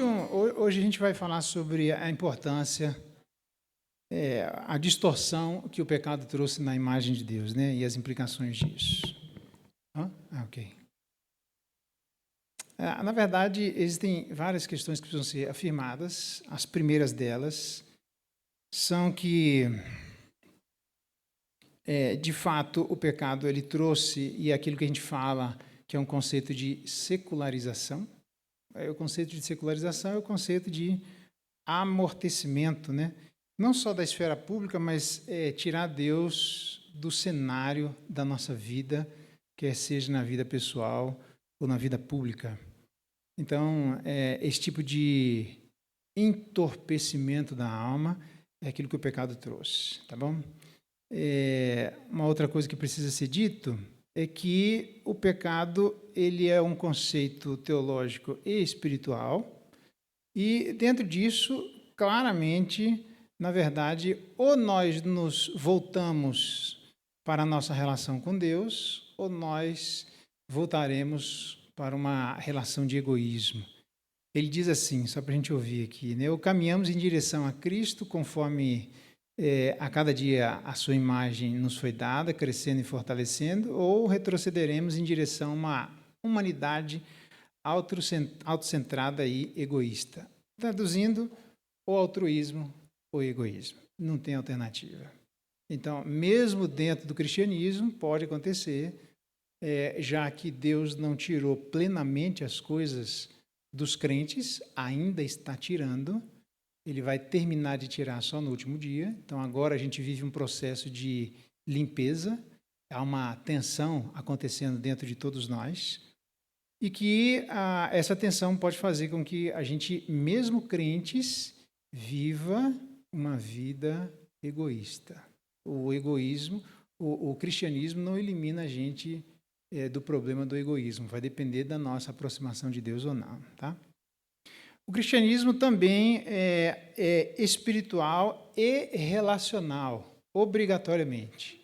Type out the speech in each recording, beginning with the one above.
Hoje a gente vai falar sobre a importância, a distorção que o pecado trouxe na imagem de Deus, né? E as implicações disso. Ok. Na verdade, existem várias questões que precisam ser afirmadas. As primeiras delas são que, de fato, o pecado ele trouxe, e é aquilo que a gente fala, que é um conceito de secularização. O conceito de secularização é o conceito de amortecimento, né? Não só da esfera pública, mas tirar Deus do cenário da nossa vida, quer seja na vida pessoal ou na vida pública. Então, esse tipo de entorpecimento da alma é aquilo que o pecado trouxe, tá bom? Uma outra coisa que precisa ser dito é que o pecado ele é um conceito teológico e espiritual, e dentro disso, claramente, na verdade, ou nós nos voltamos para a nossa relação com Deus, ou nós voltaremos para uma relação de egoísmo. Ele diz assim, só para a gente ouvir aqui, né? Ou caminhamos em direção a Cristo, conforme a cada dia a sua imagem nos foi dada, crescendo e fortalecendo, ou retrocederemos em direção a uma humanidade autocentrada e egoísta. Traduzindo, ou altruísmo ou egoísmo. Não tem alternativa. Então, mesmo dentro do cristianismo, pode acontecer, já que Deus não tirou plenamente as coisas dos crentes, ainda está tirando, ele vai terminar de tirar só no último dia. Então, agora a gente vive um processo de limpeza, há uma tensão acontecendo dentro de todos nós, e que essa tensão pode fazer com que a gente, mesmo crentes, viva uma vida egoísta. O egoísmo, o cristianismo não elimina a gente do problema do egoísmo, vai depender da nossa aproximação de Deus ou não, tá? O cristianismo também é espiritual e relacional, obrigatoriamente.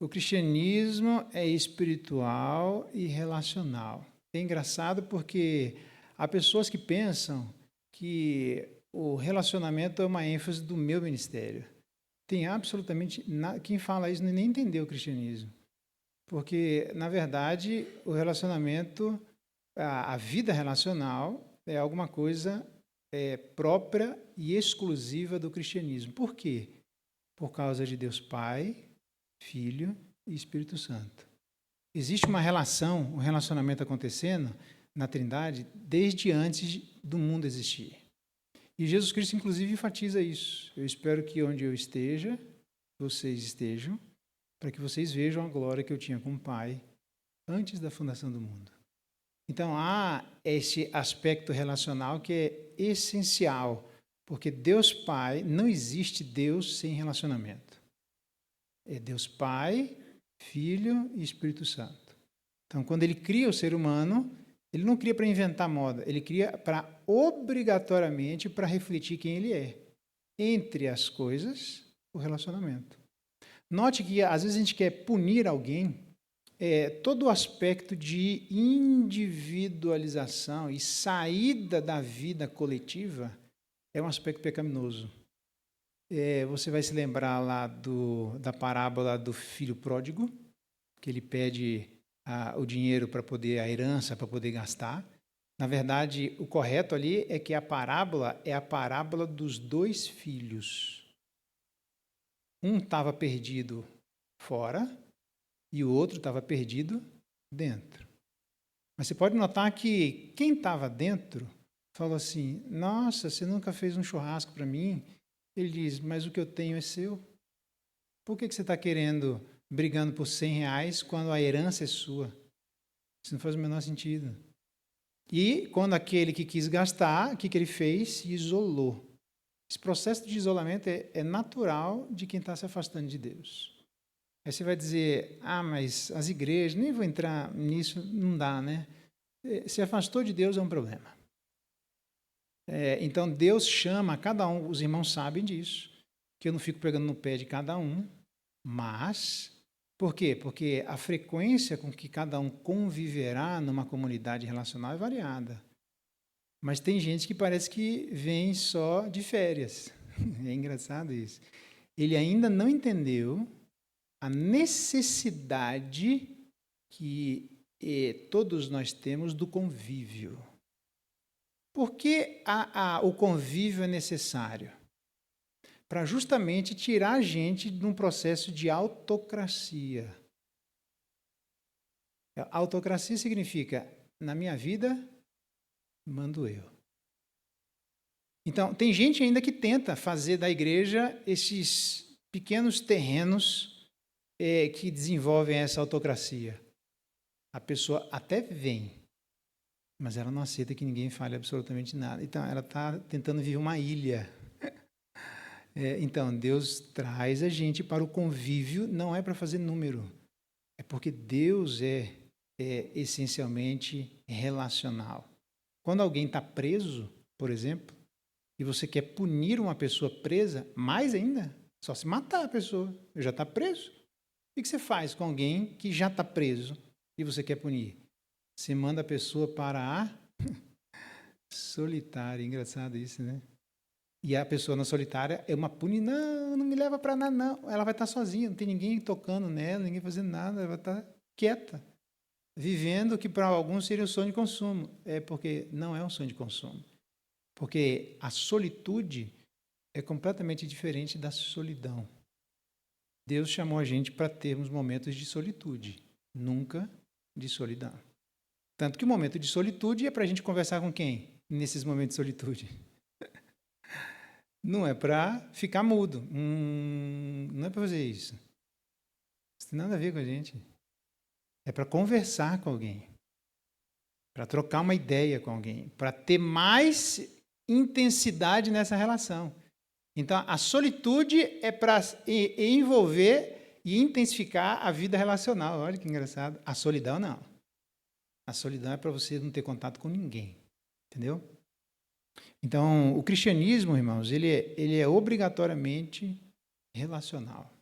O cristianismo é espiritual e relacional. É engraçado porque há pessoas que pensam que o relacionamento é uma ênfase do meu ministério. Tem absolutamente nada. Quem fala isso nem entendeu o cristianismo. Porque, na verdade, o relacionamento, a vida relacional, é alguma coisa própria e exclusiva do cristianismo. Por quê? Por causa de Deus Pai, Filho e Espírito Santo. Existe uma relação, um relacionamento acontecendo na Trindade desde antes do mundo existir. E Jesus Cristo, inclusive, enfatiza isso. Eu espero que onde eu esteja, vocês estejam, para que vocês vejam a glória que eu tinha com o Pai antes da fundação do mundo. Então, há esse aspecto relacional que é essencial, porque Deus Pai, não existe Deus sem relacionamento. É Deus Pai, Filho e Espírito Santo. Então, quando ele cria o ser humano, ele não cria para inventar moda, ele cria para obrigatoriamente para refletir quem ele é. Entre as coisas, o relacionamento. Note que às vezes a gente quer punir alguém, todo o aspecto de individualização e saída da vida coletiva é um aspecto pecaminoso. Você vai se lembrar lá da parábola do filho pródigo, que ele pede o dinheiro para poder, a herança para poder gastar. Na verdade, o correto ali é que a parábola é a parábola dos dois filhos. Um estava perdido fora e o outro estava perdido dentro. Mas você pode notar que quem estava dentro falou assim: nossa, você nunca fez um churrasco para mim? Ele diz: mas o que eu tenho é seu. Por que você está brigando por R$100 quando a herança é sua? Isso não faz o menor sentido. E quando aquele que quis gastar, o que ele fez? Se isolou. Esse processo de isolamento é natural de quem está se afastando de Deus. Aí você vai dizer: mas as igrejas, nem vou entrar nisso, não dá, né? Se afastou de Deus é um problema. Então Deus chama cada um, os irmãos sabem disso, que eu não fico pegando no pé de cada um, mas, por quê? Porque a frequência com que cada um conviverá numa comunidade relacional é variada. Mas tem gente que parece que vem só de férias. É engraçado isso. Ele ainda não entendeu a necessidade que todos nós temos do convívio. Por que o convívio é necessário? Para justamente tirar a gente de um processo de autocracia. Autocracia significa, na minha vida, mando eu. Então, tem gente ainda que tenta fazer da igreja esses pequenos terrenos que desenvolvem essa autocracia. A pessoa até vem, mas ela não aceita que ninguém fale absolutamente nada. Então, ela está tentando viver uma ilha. Então, Deus traz a gente para o convívio, não é para fazer número. É porque Deus é essencialmente relacional. Quando alguém está preso, por exemplo, e você quer punir uma pessoa presa, mais ainda, só se matar a pessoa. Já está preso. O que você faz com alguém que já está preso e você quer punir? Você manda a pessoa para a solitária. Engraçado isso, né? E a pessoa na solitária é uma punição. Não me leva para nada, não. Ela vai estar sozinha, não tem ninguém tocando nela, ninguém fazendo nada, ela vai estar quieta. Vivendo o que para alguns seria um sonho de consumo. É porque não é um sonho de consumo. Porque a solitude é completamente diferente da solidão. Deus chamou a gente para termos momentos de solitude, nunca de solidão. Tanto que o momento de solitude é para a gente conversar com quem? Nesses momentos de solitude. Não é para ficar mudo. Não é para fazer isso. Isso tem nada a ver com a gente. É para conversar com alguém. Para trocar uma ideia com alguém. Para ter mais intensidade nessa relação. Então, a solitude é para envolver e intensificar a vida relacional. Olha que engraçado. A solidão, não. A solidão é para você não ter contato com ninguém. Entendeu? Então, o cristianismo, irmãos, ele é obrigatoriamente relacional.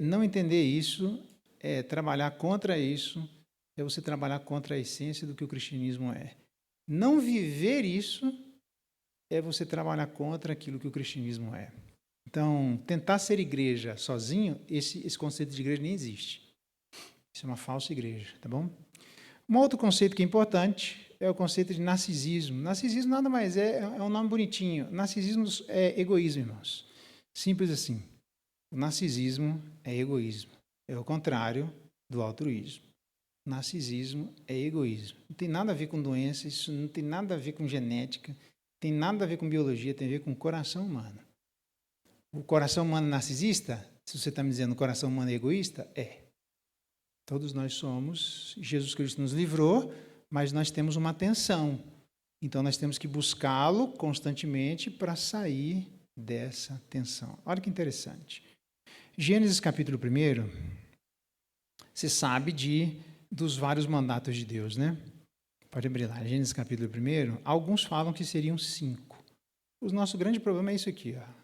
Não entender isso, trabalhar contra isso, é você trabalhar contra a essência do que o cristianismo é. Não viver isso é você trabalhar contra aquilo que o cristianismo é. Então, tentar ser igreja sozinho, esse conceito de igreja nem existe. Isso é uma falsa igreja, tá bom? Um outro conceito que é importante é o conceito de narcisismo. Narcisismo nada mais é um nome bonitinho. Narcisismo é egoísmo, irmãos. Simples assim. O narcisismo é egoísmo. É o contrário do altruísmo. Narcisismo é egoísmo. Não tem nada a ver com doença, isso não tem nada a ver com genética, tem nada a ver com biologia, tem a ver com o coração humano. O coração humano narcisista, se você está me dizendo o coração humano é egoísta, é. Todos nós somos, Jesus Cristo nos livrou, mas nós temos uma tensão. Então nós temos que buscá-lo constantemente para sair dessa tensão. Olha que interessante. Gênesis capítulo 1, você sabe dos vários mandatos de Deus, né? Pode abrir lá, Gênesis capítulo 1, alguns falam que seriam 5. O nosso grande problema é isso aqui, ó.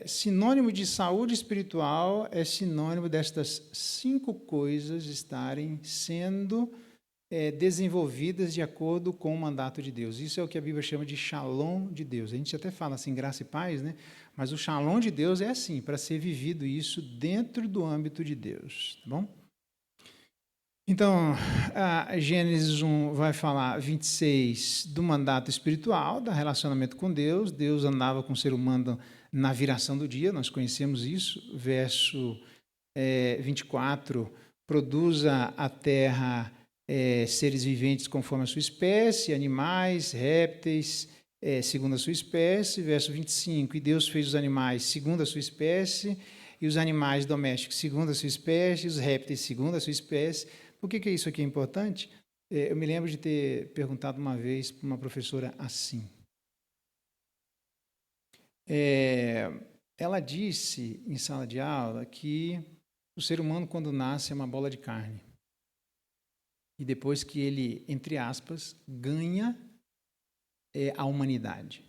Sinônimo de saúde espiritual é sinônimo destas 5 coisas estarem sendo desenvolvidas de acordo com o mandato de Deus. Isso é o que a Bíblia chama de shalom de Deus. A gente até fala assim, graça e paz, né? Mas o shalom de Deus é assim, para ser vivido isso dentro do âmbito de Deus, tá bom? Então, a Gênesis 1 vai falar 26 do mandato espiritual, do relacionamento com Deus. Deus andava com o ser humano na viração do dia, nós conhecemos isso. Verso 24, produza a terra seres viventes conforme a sua espécie, animais, répteis, segundo a sua espécie. Verso 25, e Deus fez os animais segundo a sua espécie, e os animais domésticos segundo a sua espécie, e os répteis segundo a sua espécie. Por que isso aqui é importante? Eu me lembro de ter perguntado uma vez para uma professora assim. Ela disse em sala de aula que o ser humano, quando nasce, é uma bola de carne. E depois que ele, entre aspas, ganha a humanidade.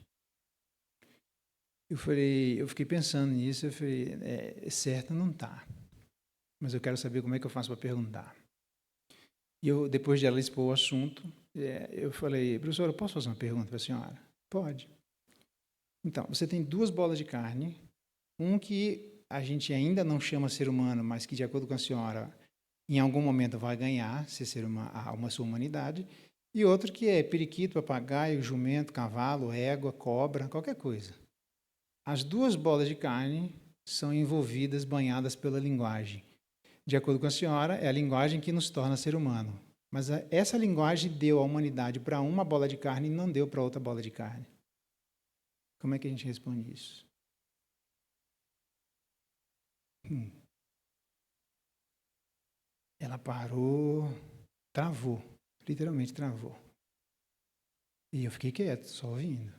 Eu fiquei pensando nisso, eu falei, certo não está. Mas eu quero saber como é que eu faço para perguntar. E eu, depois de ela expor o assunto, eu falei, professora, eu posso fazer uma pergunta para a senhora? Pode. Então, você tem 2 bolas de carne, um que a gente ainda não chama ser humano, mas que, de acordo com a senhora, em algum momento vai ganhar uma sua humanidade, e outro que é periquito, papagaio, jumento, cavalo, égua, cobra, qualquer coisa. As 2 bolas de carne são envolvidas, banhadas pela linguagem. De acordo com a senhora, é a linguagem que nos torna ser humano. Mas essa linguagem deu à humanidade para uma bola de carne e não deu para outra bola de carne. Como é que a gente responde isso? Ela parou, travou, literalmente travou. E eu fiquei quieto, só ouvindo.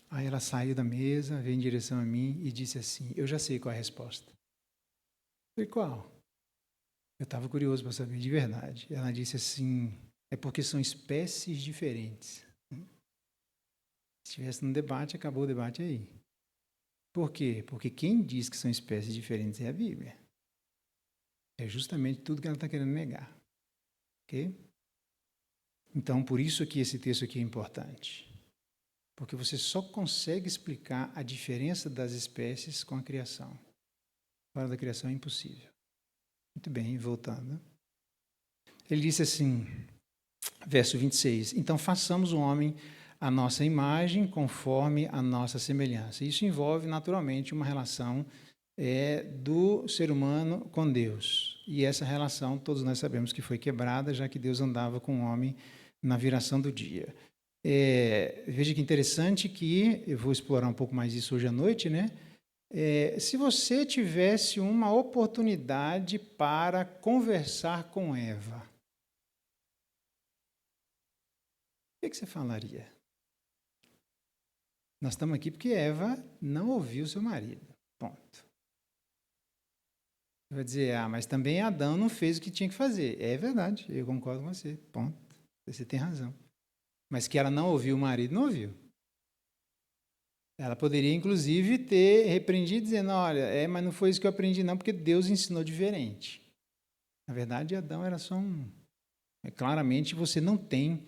Aí ela saiu da mesa, veio em direção a mim e disse assim, eu já sei qual é a resposta. Eu falei, qual? Eu estava curioso para saber de verdade. Ela disse assim, é porque são espécies diferentes. Se estivesse num debate, acabou o debate aí. Por quê? Porque quem diz que são espécies diferentes é a Bíblia. É justamente tudo que ela está querendo negar. Ok? Então, por isso que esse texto aqui é importante. Porque você só consegue explicar a diferença das espécies com a criação. Fora da criação é impossível. Muito bem, voltando. Ele disse assim, verso 26, então façamos o homem à nossa imagem, conforme a nossa semelhança. Isso envolve, naturalmente, uma relação do ser humano com Deus. E essa relação, todos nós sabemos que foi quebrada, já que Deus andava com o homem na viração do dia. Veja que interessante que, eu vou explorar um pouco mais isso hoje à noite, né? Se você tivesse uma oportunidade para conversar com Eva, o que você falaria? Nós estamos aqui porque Eva não ouviu seu marido. Ponto. Você vai dizer, mas também Adão não fez o que tinha que fazer. É verdade, eu concordo com você. Ponto. Você tem razão. Mas que ela não ouviu o marido, não ouviu. Ela poderia, inclusive, ter repreendido, dizendo, olha, mas não foi isso que eu aprendi, não, porque Deus ensinou diferente. Na verdade, Adão era só um... Claramente, você não tem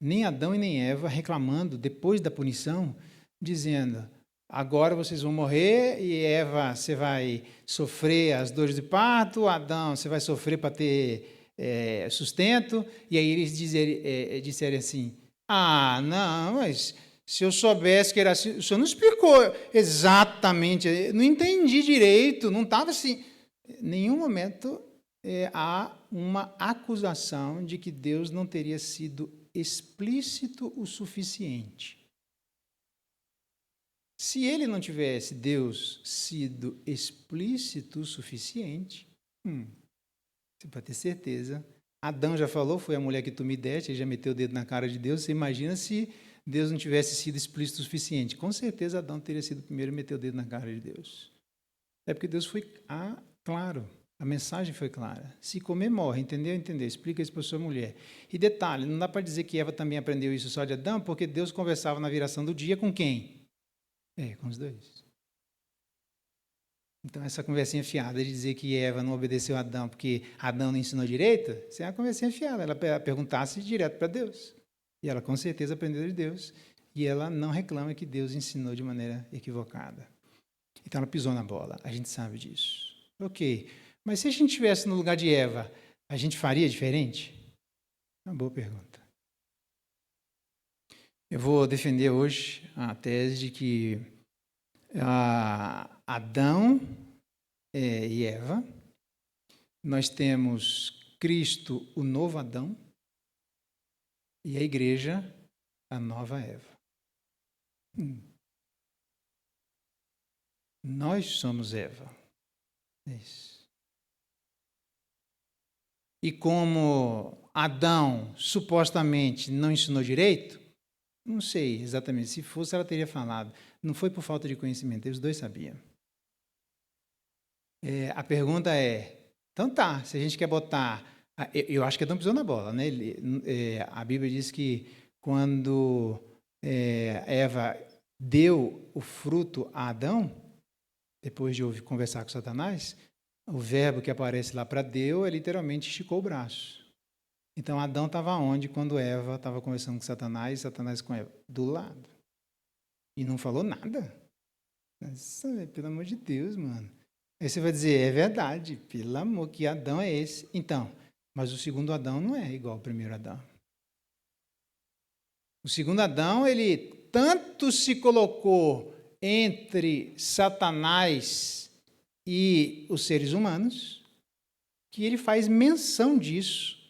nem Adão e nem Eva reclamando, depois da punição, dizendo, agora vocês vão morrer, e Eva, você vai sofrer as dores de parto, Adão, você vai sofrer para ter sustento, e aí eles disserem assim, não, mas se eu soubesse que era assim, o senhor não explicou exatamente, não entendi direito, não estava assim. Em nenhum momento há uma acusação de que Deus não teria sido explícito o suficiente. Se ele não tivesse, Deus, sido explícito o suficiente, você pode ter certeza. Adão já falou, foi a mulher que tu me deste, ele já meteu o dedo na cara de Deus. Você imagina se Deus não tivesse sido explícito o suficiente. Com certeza Adão teria sido o primeiro a meter o dedo na cara de Deus. É porque Deus foi claro. A mensagem foi clara. Se comer, morre. Entendeu? Entendeu? Explica isso para sua mulher. E detalhe, não dá para dizer que Eva também aprendeu isso só de Adão, porque Deus conversava na viração do dia com quem? Com os dois. Então, essa conversinha fiada de dizer que Eva não obedeceu a Adão porque Adão não ensinou direito, isso é uma conversinha fiada. Ela perguntasse direto para Deus. E ela, com certeza, aprendeu de Deus. E ela não reclama que Deus ensinou de maneira equivocada. Então, ela pisou na bola. A gente sabe disso. Ok. Mas se a gente estivesse no lugar de Eva, a gente faria diferente? Uma boa pergunta. Eu vou defender hoje a tese de que Adão e Eva, nós temos Cristo, o novo Adão, e a igreja, a nova Eva. Nós somos Eva. Isso. E como Adão supostamente não ensinou direito, não sei exatamente, se fosse ela teria falado. Não foi por falta de conhecimento, os dois sabiam. A pergunta então tá, se a gente quer botar... Eu acho que Adão pisou na bola, né? A Bíblia diz que quando Eva deu o fruto a Adão, depois de ouvir conversar com Satanás, o verbo que aparece lá para deu literalmente esticou o braço. Então, Adão estava onde quando Eva estava conversando com Satanás e Satanás com Eva? Do lado. E não falou nada. Nossa, pelo amor de Deus, mano. Aí você vai dizer, é verdade, pelo amor, que Adão é esse? Então, mas o segundo Adão não é igual ao primeiro Adão. O segundo Adão, ele tanto se colocou entre Satanás e os seres humanos, que ele faz menção disso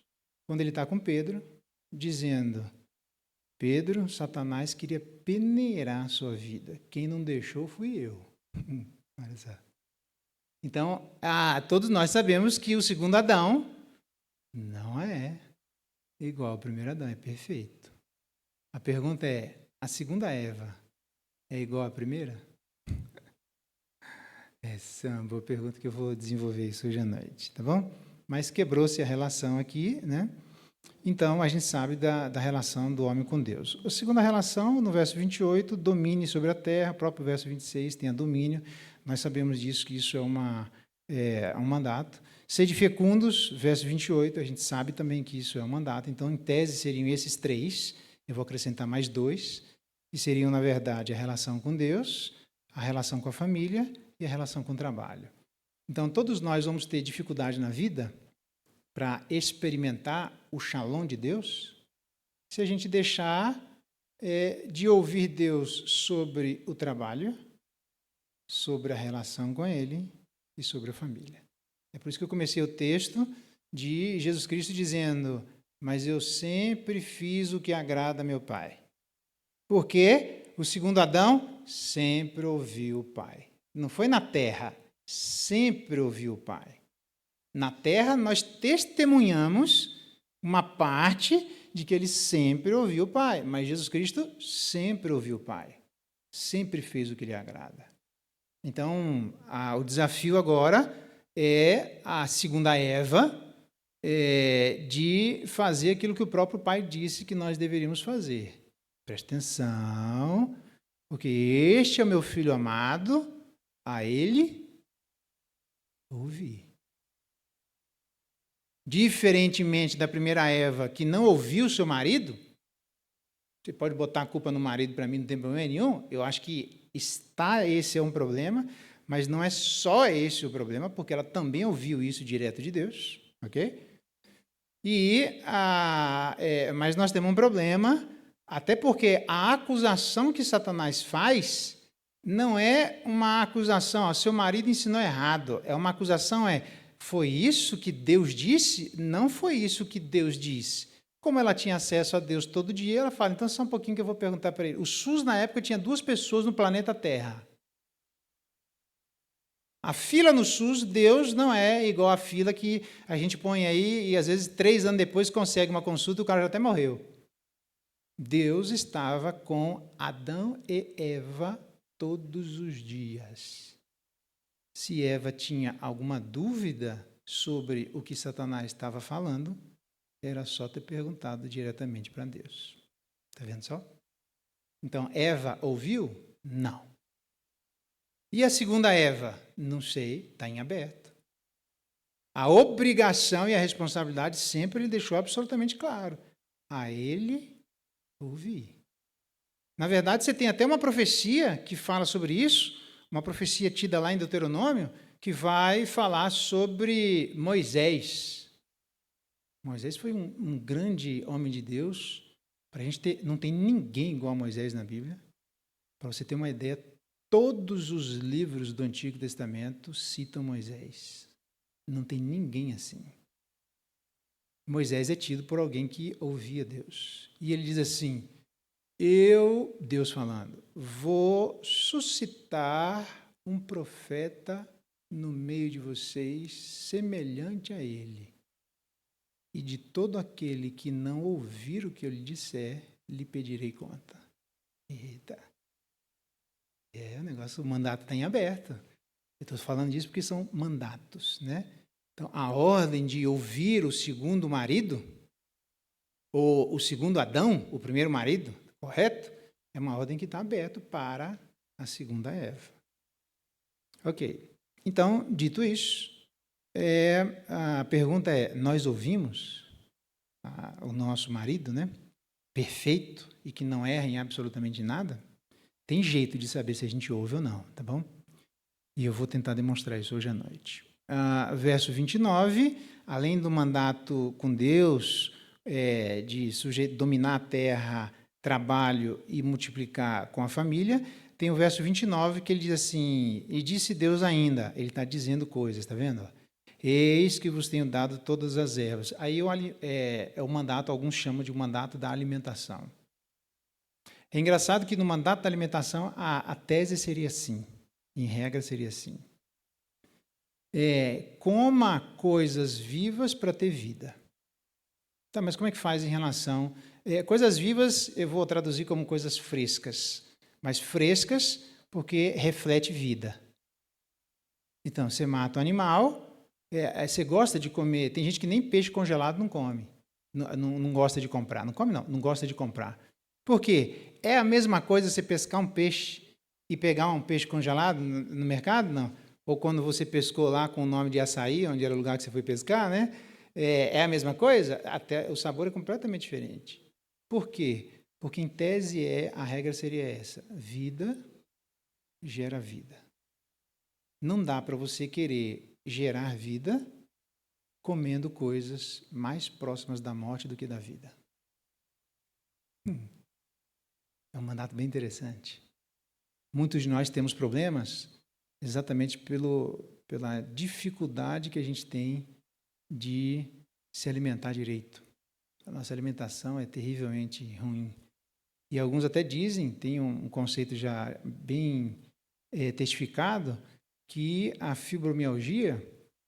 quando ele está com Pedro, dizendo, Pedro, Satanás queria peneirar a sua vida. Quem não deixou fui eu. Olha só. Então, todos nós sabemos que o segundo Adão não é igual ao primeiro Adão, é perfeito. A pergunta é, a segunda Eva é igual à primeira? Essa é uma boa pergunta que eu vou desenvolver isso hoje à noite, tá bom? Mas quebrou-se a relação aqui, né? Então, a gente sabe da relação do homem com Deus. A segunda relação, no verso 28, domine sobre a terra, o próprio verso 26 tem a domínio. Nós sabemos disso, que isso é um mandato. Sede fecundos, verso 28, a gente sabe também que isso é um mandato. Então, em tese, seriam esses três, eu vou acrescentar mais dois, que seriam, na verdade, a relação com Deus, a relação com a família e a relação com o trabalho. Então, todos nós vamos ter dificuldade na vida para experimentar o shalom de Deus, se a gente deixar de ouvir Deus sobre o trabalho, sobre a relação com Ele e sobre a família. É por isso que eu comecei o texto de Jesus Cristo dizendo, mas eu sempre fiz o que agrada a meu Pai. Porque o segundo Adão sempre ouviu o Pai. Não foi na terra, sempre ouviu o Pai. Na terra, nós testemunhamos uma parte de que ele sempre ouviu o Pai, mas Jesus Cristo sempre ouviu o Pai, sempre fez o que lhe agrada. Então, o desafio agora é a segunda Eva de fazer aquilo que o próprio Pai disse que nós deveríamos fazer. Preste atenção, porque este é o meu filho amado, a ele ouvi. Diferentemente da primeira Eva, que não ouviu seu marido, você pode botar a culpa no marido para mim, não tem problema nenhum, eu acho que esse é um problema, mas não é só esse o problema, porque ela também ouviu isso direto de Deus, ok? Mas nós temos um problema, até porque a acusação que Satanás faz não é uma acusação, seu marido ensinou errado, é uma acusação, foi isso que Deus disse? Não foi isso que Deus disse. Como ela tinha acesso a Deus todo dia, ela fala, então só um pouquinho que eu vou perguntar para ele. O SUS, na época, tinha 2 pessoas no planeta Terra. A fila no SUS, Deus não é igual a fila que a gente põe aí e, às vezes, 3 anos depois consegue uma consulta e o cara já até morreu. Deus estava com Adão e Eva todos os dias. Se Eva tinha alguma dúvida sobre o que Satanás estava falando, era só ter perguntado diretamente para Deus. Está vendo só? Então, Eva ouviu? Não. E a segunda Eva? Não sei, está em aberto. A obrigação e a responsabilidade sempre ele deixou absolutamente claro. A ele ouvir. Na verdade, você tem até uma profecia que fala sobre isso, uma profecia tida lá em Deuteronômio, que vai falar sobre Moisés. Moisés foi um grande homem de Deus. Para a gente ter, não tem ninguém igual a Moisés na Bíblia. Para você ter uma ideia, todos os livros do Antigo Testamento citam Moisés. Não tem ninguém assim. Moisés é tido por alguém que ouvia Deus. E ele diz assim, Deus falando, vou suscitar um profeta no meio de vocês, semelhante a ele. E de todo aquele que não ouvir o que eu lhe disser, lhe pedirei conta. Eita! O negócio, o mandato está em aberto. Eu estou falando disso porque são mandatos, né? Então, a ordem de ouvir o segundo marido, ou o segundo Adão, o primeiro marido, correto? É uma ordem que está aberta para a segunda Eva. Ok. Então, dito isso, a pergunta é, nós ouvimos? o nosso marido, né? Perfeito e que não erra em absolutamente nada, tem jeito de saber se a gente ouve ou não, tá bom? E eu vou tentar demonstrar isso hoje à noite. Verso 29, além do mandato com Deus, de dominar a terra, trabalho e multiplicar com a família, tem o verso 29 que ele diz assim, e disse Deus ainda, ele está dizendo coisas, está vendo? Eis que vos tenho dado todas as ervas. Aí é o mandato, alguns chamam de o mandato da alimentação. É engraçado que no mandato da alimentação a tese seria assim, em regra seria assim. Coma coisas vivas para ter vida. Tá, mas como é que faz em relação... coisas vivas eu vou traduzir como coisas frescas, mas frescas porque reflete vida. Então, você mata o animal, você gosta de comer... Tem gente que nem peixe congelado não come, não gosta de comprar. Não come não gosta de comprar. Por quê? É a mesma coisa você pescar um peixe e pegar um peixe congelado no mercado? Não. Ou quando você pescou lá com o nome de açaí, onde era o lugar que você foi pescar, né? É a mesma coisa? Até o sabor é completamente diferente. Por quê? Porque, em tese, a regra seria essa. Vida gera vida. Não dá para você querer gerar vida comendo coisas mais próximas da morte do que da vida. É um mandato bem interessante. Muitos de nós temos problemas exatamente pela dificuldade que a gente tem de se alimentar direito. A nossa alimentação é terrivelmente ruim. E alguns até dizem, tem um conceito já bem testificado, que a fibromialgia,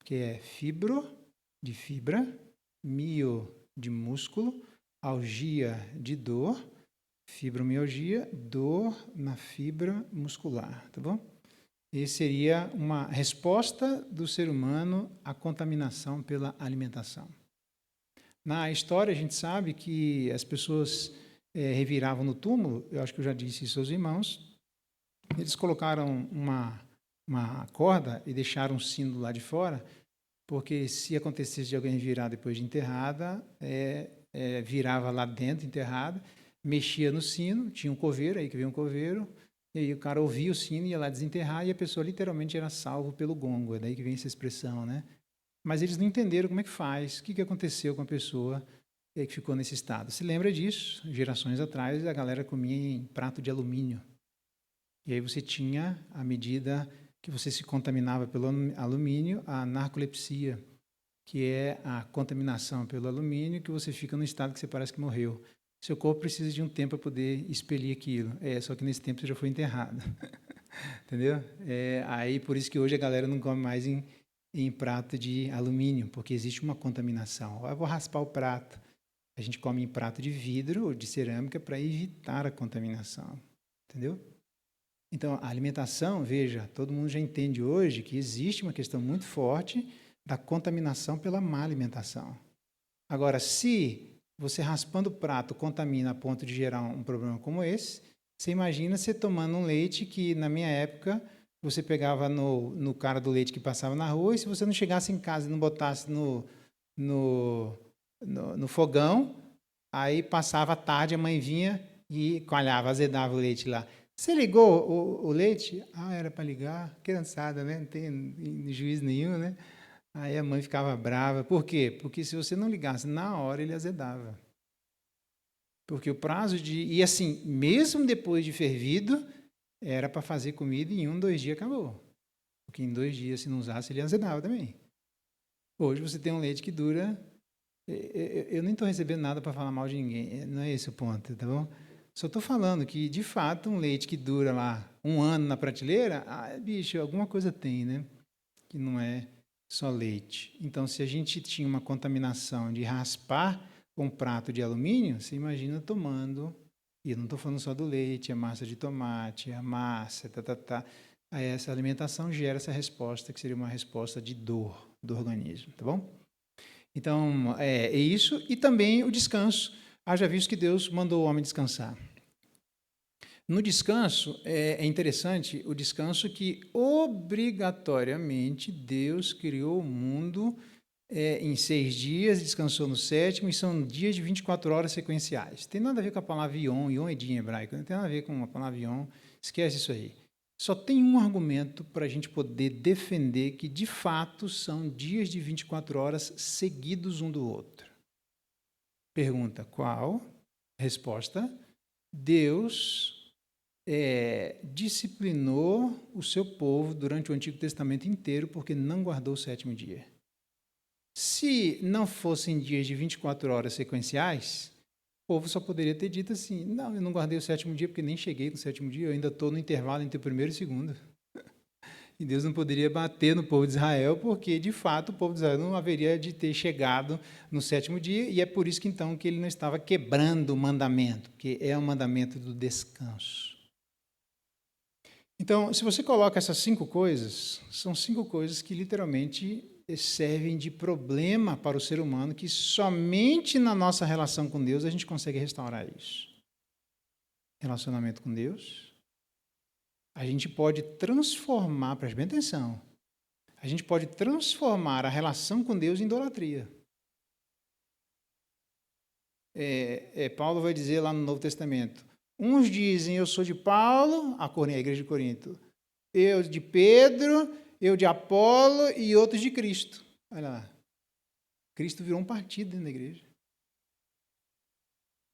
que é fibro de fibra, mio de músculo, algia de dor, fibromialgia, dor na fibra muscular, tá bom? Esse seria uma resposta do ser humano à contaminação pela alimentação. Na história, a gente sabe que as pessoas reviravam no túmulo, eu acho que eu já disse isso aos irmãos, eles colocaram uma corda e deixaram um sino lá de fora, porque se acontecesse de alguém virar depois de enterrada, virava lá dentro, enterrada, mexia no sino, tinha um coveiro, aí que veio um coveiro, e aí o cara ouvia o sino, ia lá desenterrar, e a pessoa literalmente era salva pelo gongo, é daí que vem essa expressão, né? Mas eles não entenderam como é que faz, o que aconteceu com a pessoa que ficou nesse estado. Se lembra disso? Gerações atrás, a galera comia em prato de alumínio. E aí você tinha, à medida que você se contaminava pelo alumínio, a narcolepsia, que é a contaminação pelo alumínio, que você fica no estado que você parece que morreu. Seu corpo precisa de um tempo para poder expelir aquilo. Só que nesse tempo você já foi enterrado. Entendeu? Aí por isso que hoje a galera não come mais em prato de alumínio, porque existe uma contaminação. Eu vou raspar o prato. A gente come em prato de vidro ou de cerâmica para evitar a contaminação. Entendeu? Então, a alimentação, veja, todo mundo já entende hoje que existe uma questão muito forte da contaminação pela má alimentação. Agora, se você raspando o prato contamina a ponto de gerar um problema como esse, você imagina você tomando um leite que, na minha época, você pegava no cara do leite que passava na rua, e se você não chegasse em casa e não botasse no fogão, aí passava a tarde, a mãe vinha e coalhava, azedava o leite lá. Você ligou o leite? Era para ligar. Criançada, né? Não tem juízo nenhum, né? Aí a mãe ficava brava. Por quê? Porque se você não ligasse na hora, ele azedava. Porque o prazo de... E assim, mesmo depois de fervido, era para fazer comida e em 1, 2 dias acabou. Porque em 2 dias, se não usasse, ele azedava também. Hoje você tem um leite que dura... Eu nem estou recebendo nada para falar mal de ninguém. Não é esse o ponto, tá bom? Só estou falando que, de fato, um leite que dura lá 1 ano na prateleira, bicho, alguma coisa tem, né? Que não é só leite. Então, se a gente tinha uma contaminação de raspar um prato de alumínio, você imagina tomando, e eu não estou falando só do leite, a massa de tomate, a massa, Aí essa alimentação gera essa resposta, que seria uma resposta de dor do organismo, tá bom? Então, é isso. E também o descanso. Haja visto que Deus mandou o homem descansar. No descanso, é interessante o descanso que, obrigatoriamente, Deus criou o mundo em 6 dias, descansou no 7º, e são dias de 24 horas sequenciais. Tem nada a ver com a palavra Yom, Yom é dia em hebraico, não tem nada a ver com a palavra Yom, esquece isso aí. Só tem um argumento para a gente poder defender que, de fato, são dias de 24 horas seguidos um do outro. Pergunta, qual? Resposta, Deus disciplinou o seu povo durante o Antigo Testamento inteiro porque não guardou o 7º dia. Se não fossem dias de 24 horas sequenciais, o povo só poderia ter dito assim, não, eu não guardei o 7º dia porque nem cheguei no 7º dia, eu ainda estou no intervalo entre o 1º e o 2º. E Deus não poderia bater no povo de Israel, porque, de fato, o povo de Israel não haveria de ter chegado no 7º dia, e é por isso que, então, que ele não estava quebrando o mandamento, porque é o mandamento do descanso. Então, se você coloca essas 5 coisas, são 5 coisas que, literalmente, servem de problema para o ser humano, que somente na nossa relação com Deus a gente consegue restaurar isso. Relacionamento com Deus. A gente pode transformar, preste bem atenção, a gente pode transformar a relação com Deus em idolatria. Paulo vai dizer lá no Novo Testamento, uns dizem, eu sou de Paulo, a igreja de Corinto, eu de Pedro, eu de Apolo e outros de Cristo. Olha lá. Cristo virou um partido dentro da igreja.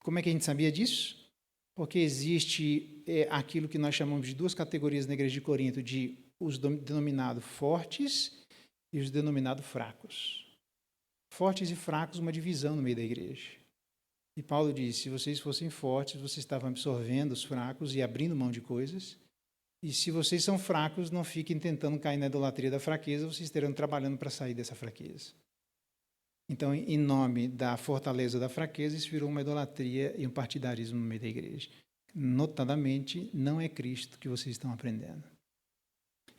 Como é que a gente sabia disso? Porque existe aquilo que nós chamamos de 2 categorias na igreja de Corinto, de os denominados fortes e os denominados fracos. Fortes e fracos, uma divisão no meio da igreja. E Paulo disse, se vocês fossem fortes, vocês estavam absorvendo os fracos e abrindo mão de coisas. E se vocês são fracos, não fiquem tentando cair na idolatria da fraqueza, vocês estarão trabalhando para sair dessa fraqueza. Então, em nome da fortaleza da fraqueza, isso virou uma idolatria e um partidarismo no meio da igreja. Notadamente, não é Cristo que vocês estão aprendendo.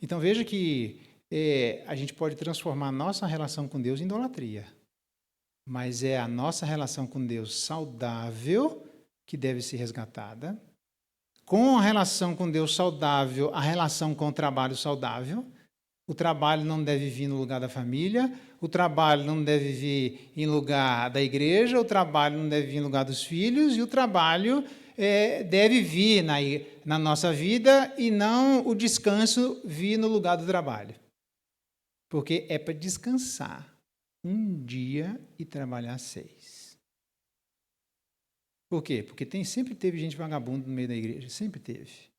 Então, veja que a gente pode transformar a nossa relação com Deus em idolatria. Mas é a nossa relação com Deus saudável que deve ser resgatada. Com a relação com Deus saudável, a relação com o trabalho saudável. O trabalho não deve vir no lugar da família, o trabalho não deve vir em lugar da igreja, o trabalho não deve vir em lugar dos filhos, e o trabalho deve vir na nossa vida e não o descanso vir no lugar do trabalho. Porque é para descansar um dia e trabalhar 6. Por quê? Porque sempre teve gente vagabunda no meio da igreja, sempre teve.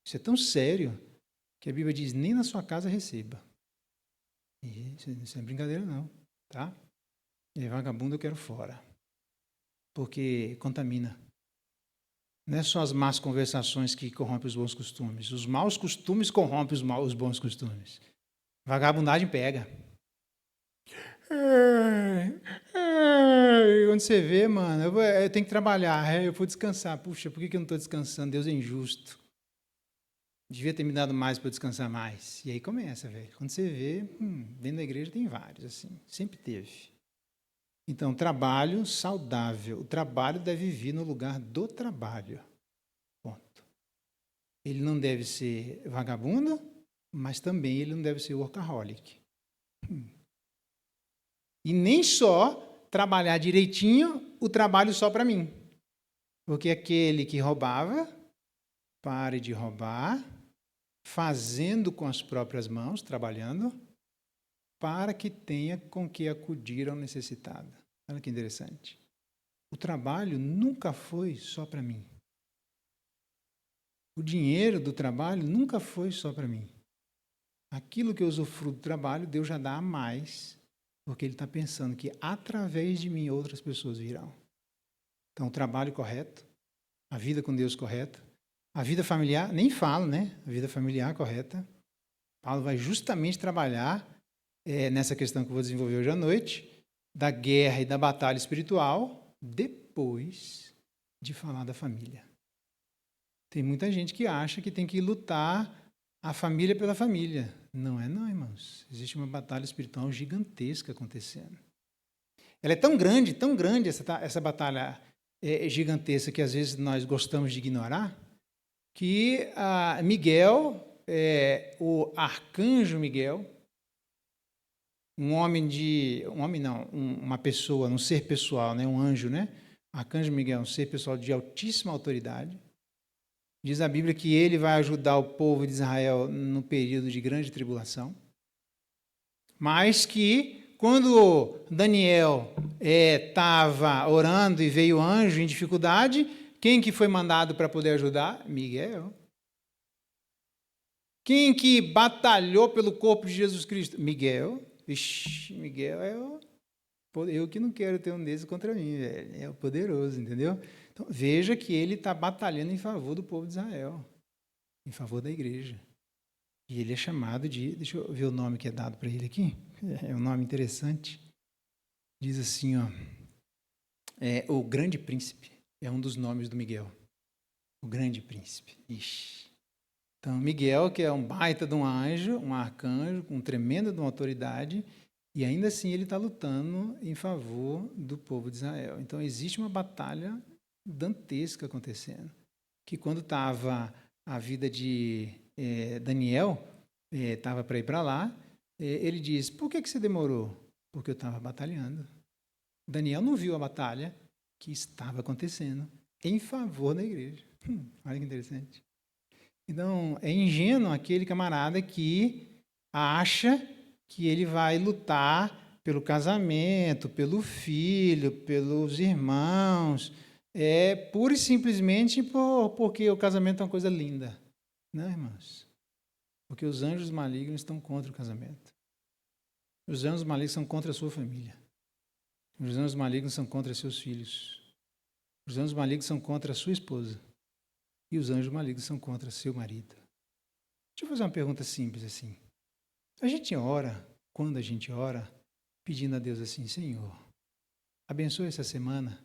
Isso é tão sério que a Bíblia diz, nem na sua casa receba. E isso não é brincadeira não, tá? E vagabundo eu quero fora, porque contamina. Não é só as más conversações que corrompem os bons costumes, os maus costumes corrompem os bons costumes. Vagabundagem pega. Onde você vê, mano, eu tenho que trabalhar, eu vou descansar. Puxa, por que eu não estou descansando? Deus é injusto. Devia ter me dado mais para eu descansar mais. E aí começa, velho. Quando você vê, dentro da igreja tem vários, assim. Sempre teve. Então, trabalho saudável. O trabalho deve vir no lugar do trabalho. Ponto. Ele não deve ser vagabundo, mas também ele não deve ser workaholic. E nem só trabalhar direitinho o trabalho só para mim. Porque aquele que roubava, pare de roubar, fazendo com as próprias mãos, trabalhando, para que tenha com que acudir ao necessitado. Olha que interessante. O trabalho nunca foi só para mim. O dinheiro do trabalho nunca foi só para mim. Aquilo que eu usufruo do trabalho, Deus já dá a mais, porque Ele está pensando que através de mim outras pessoas virão. Então, o trabalho correto, a vida com Deus correta, a vida familiar, nem falo, né? A vida familiar correta. Paulo vai justamente trabalhar nessa questão que eu vou desenvolver hoje à noite, da guerra e da batalha espiritual, depois de falar da família. Tem muita gente que acha que tem que lutar a família pela família. Não é não, irmãos. Existe uma batalha espiritual gigantesca acontecendo. Ela é tão grande essa batalha gigantesca que às vezes nós gostamos de ignorar, que Miguel, o arcanjo Miguel, uma pessoa, um ser pessoal, né? Um anjo, né? Arcanjo Miguel, um ser pessoal de altíssima autoridade. Diz a Bíblia que ele vai ajudar o povo de Israel no período de grande tribulação, mas que quando Daniel estava orando e veio o anjo em dificuldade, quem que foi mandado para poder ajudar? Miguel. Quem que batalhou pelo corpo de Jesus Cristo? Miguel. Ixi, Miguel eu que não quero ter um desses contra mim, velho. É o poderoso, entendeu? Então, veja que ele está batalhando em favor do povo de Israel, em favor da igreja. E ele é chamado de... Deixa eu ver o nome que é dado para ele aqui. É um nome interessante. Diz assim, ó... o grande príncipe é um dos nomes do Miguel. O grande príncipe. Ixi. Então, Miguel, que é um baita de um anjo, um arcanjo, com tremenda de uma autoridade, e ainda assim ele está lutando em favor do povo de Israel. Então, existe uma batalha dantesca acontecendo. Que quando estava a vida de Daniel, estava para ir para lá, ele diz, por que você demorou? Porque eu estava batalhando. Daniel não viu a batalha que estava acontecendo em favor da igreja. Olha que interessante. Então, é ingênuo aquele camarada que acha que ele vai lutar pelo casamento, pelo filho, pelos irmãos, pura e simplesmente porque o casamento é uma coisa linda. Não, irmãos? Porque os anjos malignos estão contra o casamento. Os anjos malignos são contra a sua família. Os anjos malignos são contra seus filhos. Os anjos malignos são contra a sua esposa. E os anjos malignos são contra seu marido. Deixa eu fazer uma pergunta simples assim. A gente ora, quando a gente ora, pedindo a Deus assim, Senhor, abençoa essa semana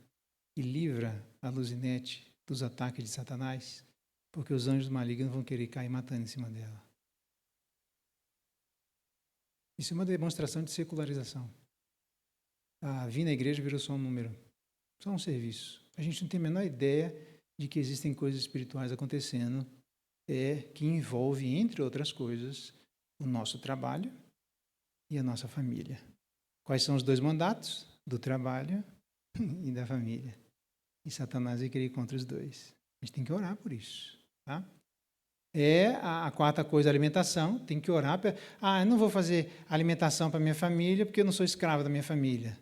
e livra a Luzinete dos ataques de Satanás, porque os anjos malignos vão querer cair matando em cima dela. Isso é uma demonstração de secularização. Vir na igreja virou só um número, só um serviço. A gente não tem a menor ideia de que existem coisas espirituais acontecendo, que envolve, entre outras coisas, o nosso trabalho e a nossa família. Quais são os dois mandatos? Do trabalho e da família. E Satanás vai querer ir contra os dois. A gente tem que orar por isso. Tá? A quarta coisa, a alimentação. Tem que orar. Eu não vou fazer alimentação para minha família porque eu não sou escravo da minha família.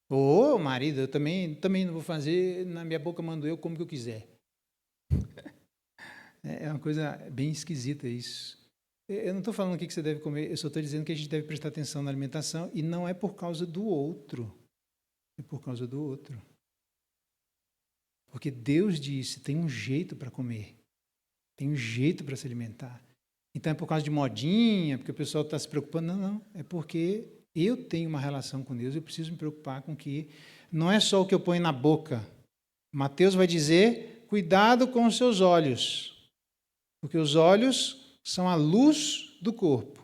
Ô, marido, eu também não vou fazer, na minha boca mando eu como que eu quiser. É uma coisa bem esquisita isso. Eu não estou falando o que você deve comer, eu só estou dizendo que a gente deve prestar atenção na alimentação e não é por causa do outro. É por causa do outro. Porque Deus disse, tem um jeito para comer. Tem um jeito para se alimentar. Então é por causa de modinha, porque o pessoal está se preocupando. Não. É porque eu tenho uma relação com Deus, eu preciso me preocupar com que não é só o que eu ponho na boca. Mateus vai dizer, cuidado com os seus olhos. Porque os olhos são a luz do corpo.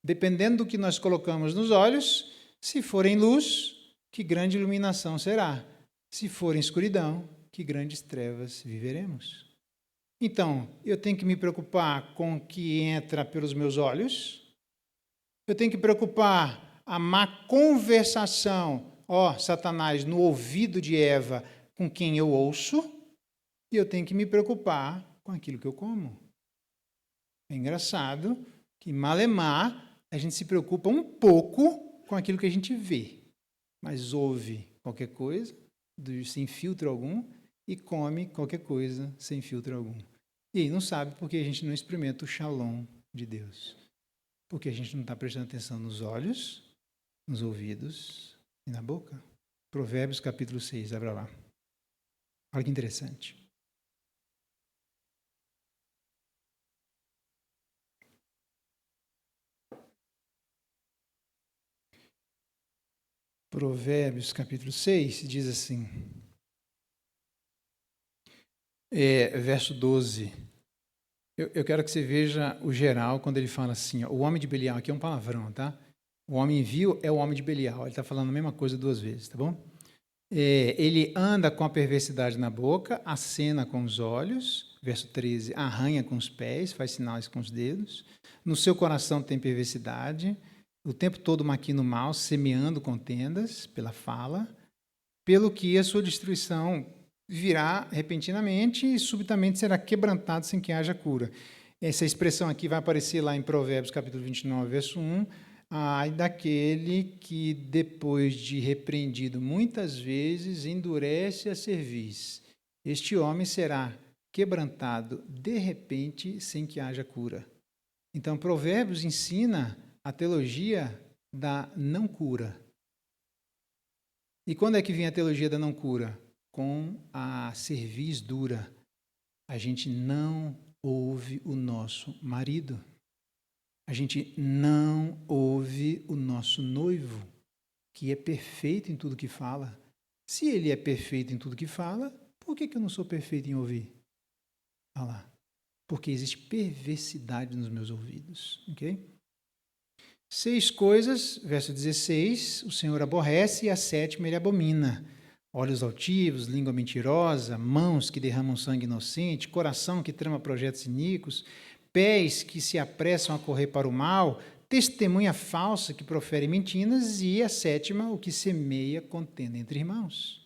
Dependendo do que nós colocamos nos olhos, se forem luz, que grande iluminação será. Se for em escuridão, que grandes trevas viveremos. Então, eu tenho que me preocupar com o que entra pelos meus olhos. Eu tenho que preocupar a má conversação, Satanás, no ouvido de Eva, com quem eu ouço. E eu tenho que me preocupar com aquilo que eu como. É engraçado que, malemar, a gente se preocupa um pouco com aquilo que a gente vê, mas ouve qualquer coisa, sem filtro algum, e come qualquer coisa sem filtro algum. E aí não sabe porque a gente não experimenta o shalom de Deus. Porque a gente não está prestando atenção nos olhos, nos ouvidos e na boca. Provérbios capítulo 6, abra lá. Olha que interessante. Provérbios capítulo 6 diz assim, verso 12. Eu quero que você veja o geral quando ele fala assim, o homem de Belial, aqui é um palavrão, tá? O homem vil é o homem de Belial, ele está falando a mesma coisa duas vezes, tá bom? Ele anda com a perversidade na boca, acena com os olhos, verso 13, arranha com os pés, faz sinais com os dedos, no seu coração tem perversidade, o tempo todo maquina o mal, semeando contendas pela fala, pelo que a sua destruição virá repentinamente e subitamente será quebrantado sem que haja cura. Essa expressão aqui vai aparecer lá em Provérbios, capítulo 29, verso 1. Ai daquele que, depois de repreendido muitas vezes, endurece a cerviz. Este homem será quebrantado de repente, sem que haja cura. Então, Provérbios ensina a teologia da não cura. E quando é que vem a teologia da não cura? Com a cerviz dura. A gente não ouve o nosso marido. A gente não ouve o nosso noivo, que é perfeito em tudo que fala. Se ele é perfeito em tudo que fala, por que eu não sou perfeito em ouvir? Olha lá. Porque existe perversidade nos meus ouvidos. Ok? 6 coisas, verso 16, o Senhor aborrece e a 7ª ele abomina. Olhos altivos, língua mentirosa, mãos que derramam sangue inocente, coração que trama projetos iníquos, pés que se apressam a correr para o mal, testemunha falsa que profere mentiras e a 7ª, o que semeia contenda entre irmãos.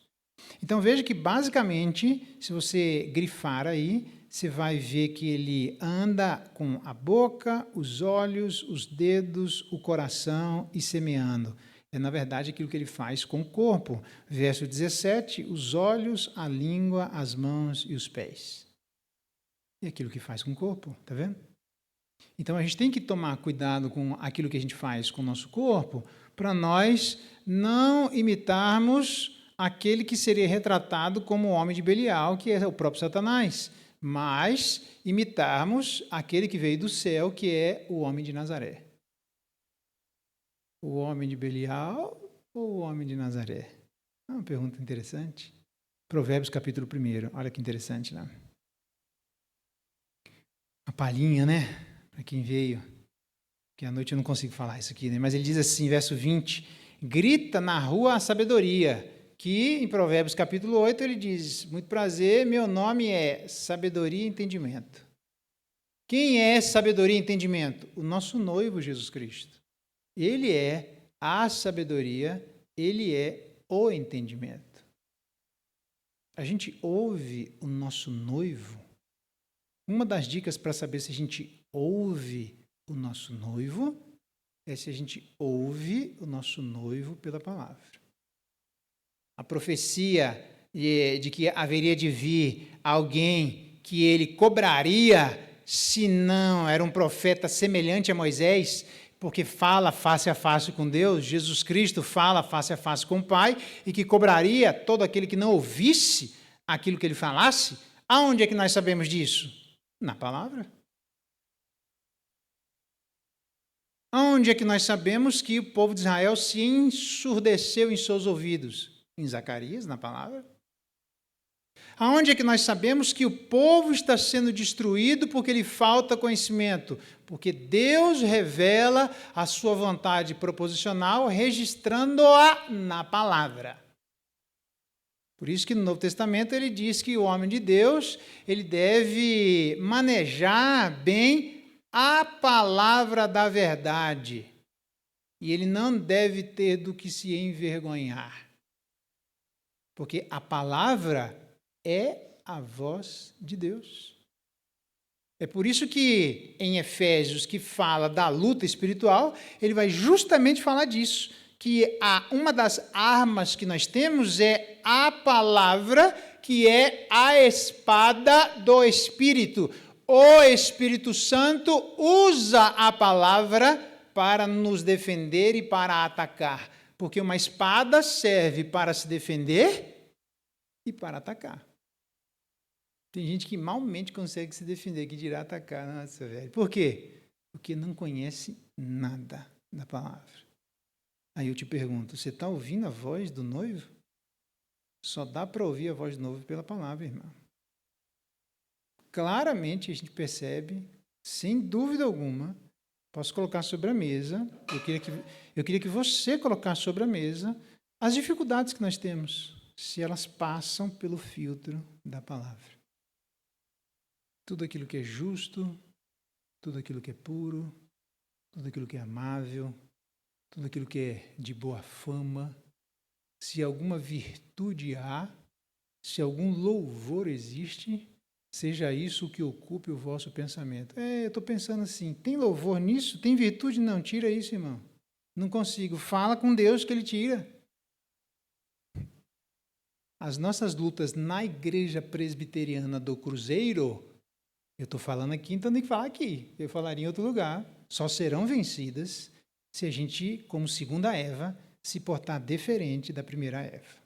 Então veja que basicamente, se você grifar aí, você vai ver que ele anda com a boca, os olhos, os dedos, o coração e semeando. É, na verdade, aquilo que ele faz com o corpo. Verso 17, os olhos, a língua, as mãos e os pés. É aquilo que faz com o corpo, tá vendo? Então, a gente tem que tomar cuidado com aquilo que a gente faz com o nosso corpo, para nós não imitarmos aquele que seria retratado como o homem de Belial, que é o próprio Satanás, mas imitarmos aquele que veio do céu, que é o homem de Nazaré. O homem de Belial ou o homem de Nazaré? É uma pergunta interessante. Provérbios capítulo 1, olha que interessante, né? A palhinha, né? Para quem veio. Que à noite eu não consigo falar isso aqui, né? Mas ele diz assim, verso 20, grita na rua a sabedoria, que em Provérbios capítulo 8 ele diz, muito prazer, meu nome é sabedoria e entendimento. Quem é sabedoria e entendimento? O nosso noivo Jesus Cristo. Ele é a sabedoria, ele é o entendimento. A gente ouve o nosso noivo. Uma das dicas para saber se a gente ouve o nosso noivo é se a gente ouve o nosso noivo pela palavra. A profecia de que haveria de vir alguém que ele cobraria se não era um profeta semelhante a Moisés, porque fala face a face com Deus, Jesus Cristo fala face a face com o Pai, e que cobraria todo aquele que não ouvisse aquilo que ele falasse. Aonde é que nós sabemos disso? Na palavra. Aonde é que nós sabemos que o povo de Israel se ensurdeceu em seus ouvidos? Em Zacarias, na palavra. Aonde é que nós sabemos que o povo está sendo destruído porque lhe falta conhecimento? Porque Deus revela a sua vontade proposicional, registrando-a na palavra. Por isso que no Novo Testamento ele diz que o homem de Deus, ele deve manejar bem a palavra da verdade. E ele não deve ter do que se envergonhar. Porque a palavra é a voz de Deus. É por isso que em Efésios, que fala da luta espiritual, ele vai justamente falar disso, que uma das armas que nós temos é a palavra, que é a espada do Espírito. O Espírito Santo usa a palavra para nos defender e para atacar, porque uma espada serve para se defender e para atacar. Tem gente que malmente consegue se defender, que dirá atacar. Nossa, velho. Por quê? Porque não conhece nada da palavra. Aí eu te pergunto, você está ouvindo a voz do noivo? Só dá para ouvir a voz do noivo pela palavra, irmão. Claramente a gente percebe, sem dúvida alguma, posso colocar sobre a mesa, eu queria que você colocasse sobre a mesa as dificuldades que nós temos, se elas passam pelo filtro da palavra. Tudo aquilo que é justo, tudo aquilo que é puro, tudo aquilo que é amável, tudo aquilo que é de boa fama, se alguma virtude há, se algum louvor existe, seja isso o que ocupe o vosso pensamento. Eu estou pensando assim, tem louvor nisso? Tem virtude? Não, tira isso, irmão. Não consigo. Fala com Deus que Ele tira. As nossas lutas na igreja presbiteriana do Cruzeiro, eu estou falando aqui, então tem que falar aqui. Eu falaria em outro lugar. Só serão vencidas se a gente, como segunda Eva, se portar diferente da primeira Eva.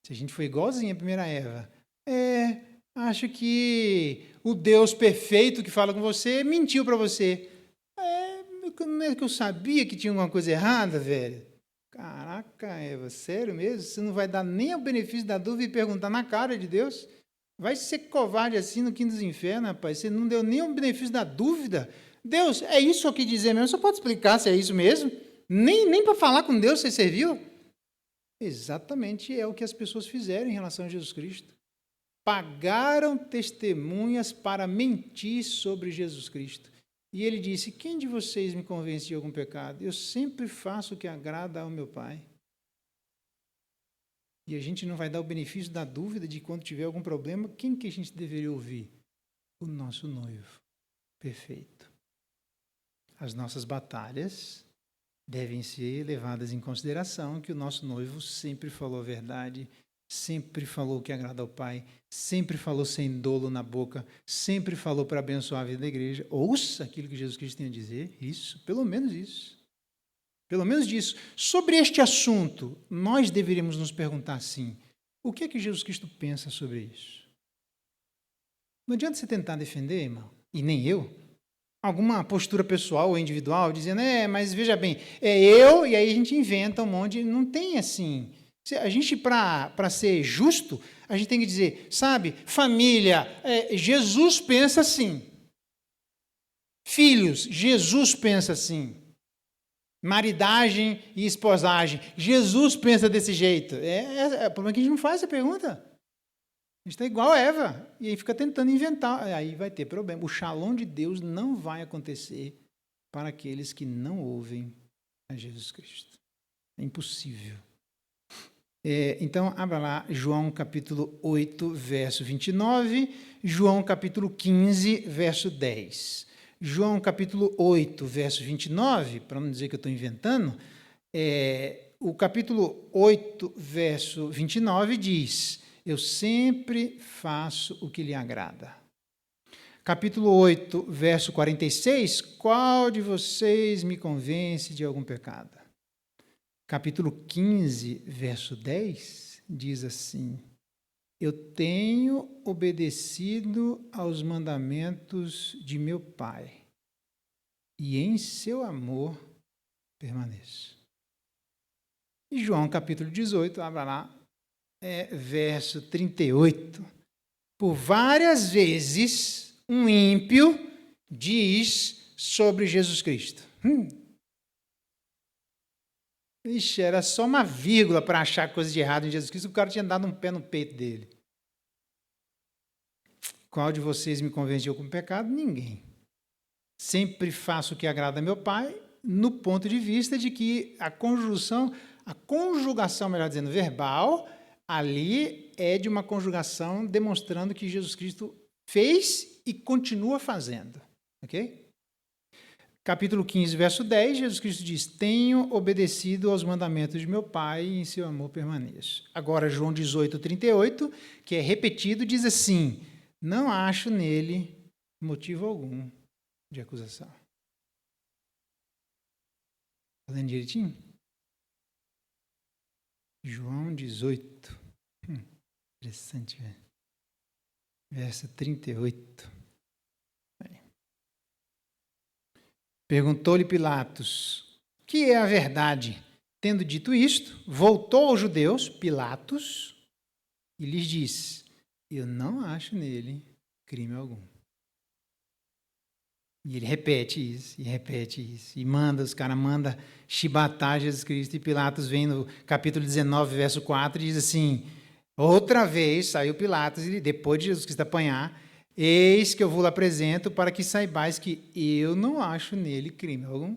Se a gente for igualzinha à primeira Eva, acho que o Deus perfeito que fala com você mentiu para você. Não é que eu sabia que tinha alguma coisa errada, velho? Caraca, Eva, sério mesmo? Você não vai dar nem o benefício da dúvida e perguntar na cara de Deus? Vai ser covarde assim no quinto dos infernos, rapaz. Você não deu nem o benefício da dúvida. Deus, é isso que dizer mesmo? Você pode explicar se é isso mesmo? Nem para falar com Deus você serviu? Exatamente é o que as pessoas fizeram em relação a Jesus Cristo. Pagaram testemunhas para mentir sobre Jesus Cristo. E ele disse, quem de vocês me convence de algum pecado? Eu sempre faço o que agrada ao meu Pai. E a gente não vai dar o benefício da dúvida de quando tiver algum problema, quem que a gente deveria ouvir? O nosso noivo perfeito. As nossas batalhas devem ser levadas em consideração que o nosso noivo sempre falou a verdade, sempre falou o que agrada ao Pai, sempre falou sem dolo na boca, sempre falou para abençoar a vida da igreja. Ouça aquilo que Jesus Cristo tem a dizer, isso, pelo menos isso. Pelo menos disso. Sobre este assunto, nós deveríamos nos perguntar assim, o que é que Jesus Cristo pensa sobre isso? Não adianta você tentar defender, irmão, e nem eu, alguma postura pessoal ou individual, dizendo, mas veja bem, eu, e aí a gente inventa um monte, não tem assim. A gente, para ser justo, a gente tem que dizer, sabe, família, Jesus pensa assim. Filhos, Jesus pensa assim. Maridagem e esposagem, Jesus pensa desse jeito. O problema é que a gente não faz essa pergunta. A gente está igual a Eva, e aí fica tentando inventar, aí vai ter problema. O shalom de Deus não vai acontecer para aqueles que não ouvem a Jesus Cristo. É impossível. Então, abra lá João capítulo 8, verso 29, João capítulo 15, verso 10. João capítulo 8, verso 29, para não dizer que eu estou inventando, o capítulo 8, verso 29 diz, eu sempre faço o que lhe agrada. Capítulo 8, verso 46, qual de vocês me convence de algum pecado? Capítulo 15, verso 10, diz assim, eu tenho obedecido aos mandamentos de meu Pai, e em seu amor permaneço. E João, capítulo 18, abra lá, verso 38. Por várias vezes, um ímpio diz sobre Jesus Cristo. Ixi, era só uma vírgula para achar coisa de errado em Jesus Cristo, o cara tinha dado um pé no peito dele. Qual de vocês me convenceu com pecado? Ninguém. Sempre faço o que agrada a meu Pai, no ponto de vista de que a conjugação, melhor dizendo, verbal, ali é de uma conjugação demonstrando que Jesus Cristo fez e continua fazendo. Ok? Capítulo 15, verso 10, Jesus Cristo diz, tenho obedecido aos mandamentos de meu Pai e em seu amor permaneço. Agora, João 18, 38, que é repetido, diz assim, não acho nele motivo algum de acusação. Está lendo direitinho? João 18. Interessante, velho. Verso 38. Perguntou-lhe Pilatos, que é a verdade? Tendo dito isto, voltou aos judeus, Pilatos, e lhes disse, eu não acho nele crime algum. E ele repete isso, e manda, os caras mandam chibatar Jesus Cristo, e Pilatos vem no capítulo 19, verso 4, e diz assim, outra vez saiu Pilatos, e depois de Jesus Cristo apanhar, eis que eu vos apresento para que saibais que eu não acho nele crime algum.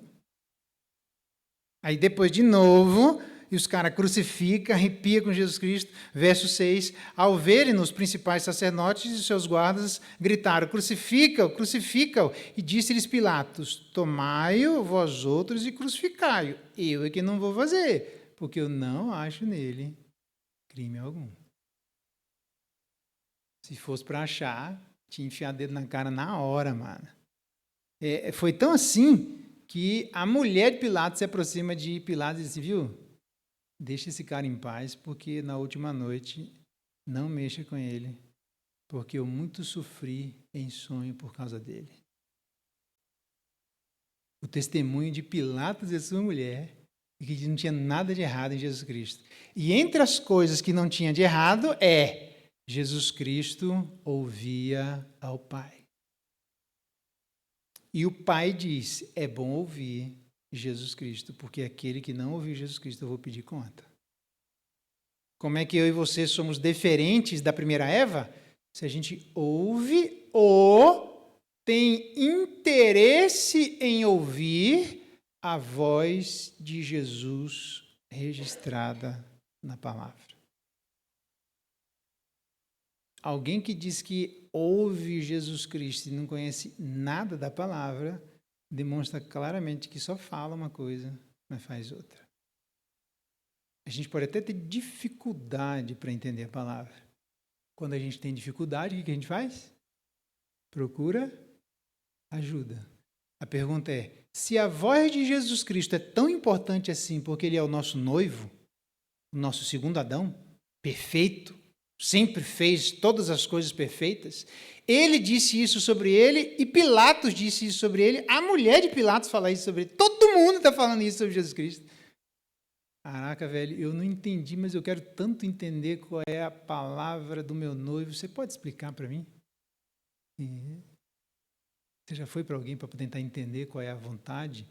Aí depois de novo, e os caras crucificam, arrepia com Jesus Cristo. Verso 6, ao verem-no os principais sacerdotes e os seus guardas, gritaram, crucifica-o, crucifica-o. E disse-lhes Pilatos, tomai-o vós outros e crucificai-o. Eu é que não vou fazer, porque eu não acho nele crime algum. Se fosse para achar, tinha enfiado dedo na cara na hora, mano. Foi tão assim que a mulher de Pilatos se aproxima de Pilatos e diz assim, viu? Deixa esse cara em paz, porque na última noite não mexa com ele, porque eu muito sofri em sonho por causa dele. O testemunho de Pilatos e sua mulher, que não tinha nada de errado em Jesus Cristo. E entre as coisas que não tinha de errado Jesus Cristo ouvia ao Pai. E o Pai disse, é bom ouvir Jesus Cristo, porque aquele que não ouviu Jesus Cristo eu vou pedir conta. Como é que eu e você somos diferentes da primeira Eva? Se a gente ouve ou tem interesse em ouvir a voz de Jesus registrada na palavra. Alguém que diz que ouve Jesus Cristo e não conhece nada da palavra, demonstra claramente que só fala uma coisa, mas faz outra. A gente pode até ter dificuldade para entender a palavra. Quando a gente tem dificuldade, o que a gente faz? Procura ajuda. A pergunta é, se a voz de Jesus Cristo é tão importante assim, porque ele é o nosso noivo, o nosso segundo Adão, perfeito, sempre fez todas as coisas perfeitas, ele disse isso sobre ele e Pilatos disse isso sobre ele, a mulher de Pilatos fala isso sobre ele, todo mundo está falando isso sobre Jesus Cristo. Caraca, velho, eu não entendi, mas eu quero tanto entender qual é a palavra do meu noivo. Você pode explicar para mim? Você já foi para alguém para tentar entender qual é a vontade